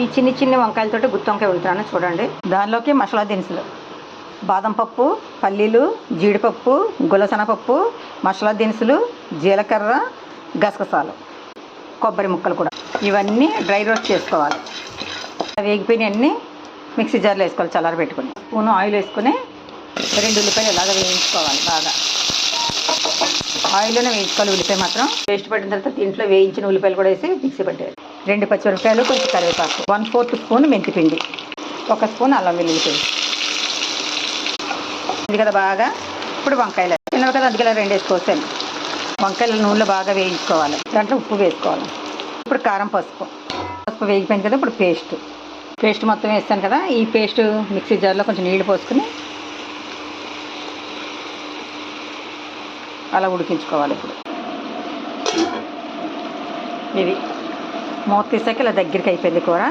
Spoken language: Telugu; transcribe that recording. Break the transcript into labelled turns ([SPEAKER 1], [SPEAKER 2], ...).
[SPEAKER 1] ఈ చిన్ని చిన్ని వంకాయలతోటి గుత్తి వంకాయ వండుతాను చూడండి. దానిలోకి మసాలా దినుసులు, బాదం పప్పు, పల్లీలు, జీడిపప్పు, గులసెనపప్పు, మసాలా దినుసులు, జీలకర్ర, గసగసాలు, కొబ్బరి ముక్కలు కూడా ఇవన్నీ డ్రై రోస్ట్ చేసుకోవాలి. వేగిపోయినవన్నీ మిక్సీ జార్లో వేసుకోవాలి చల్లారి పెట్టుకుని. స్పూన్ ఆయిల్ వేసుకుని 2 ఉల్లిపాయలు ఇలాగ వేయించుకోవాలి. బాగా ఆయిల్లోనే వేయించుకోవాలి. ఉల్లిపాయ మాత్రం పేస్ట్ పట్టిన తర్వాత దీంట్లో వేయించిన ఉల్లిపాయలు కూడా వేసి మిక్సీ పట్టేయాలి. 2 పచ్చిమిరపకాయలు, కొంచెం కరివేపాకు, 1/4 స్పూన్ మెంతిపిండి, 1 స్పూన్ అల్లం వెల్లుల్లి పేస్ట్ ఇది కదా. బాగా ఇప్పుడు వంకాయలు చిన్నవి కదా, అందుకే 2 వేసుకోవచ్చాను. వంకాయలు నూనెలో బాగా వేయించుకోవాలి. దాంట్లో ఉప్పు వేసుకోవాలి. ఇప్పుడు కారం, పసుపు వేగిపోయింది కదా. ఇప్పుడు పేస్ట్ మొత్తం వేస్తాను కదా. ఈ పేస్ట్ మిక్సీ జార్లో కొంచెం నీళ్ళు పోసుకుని అలా ఉడికించుకోవాలి. ఇప్పుడు ఇది మూత తీసాక ఇలా దగ్గరికి అయిపోయింది కూర.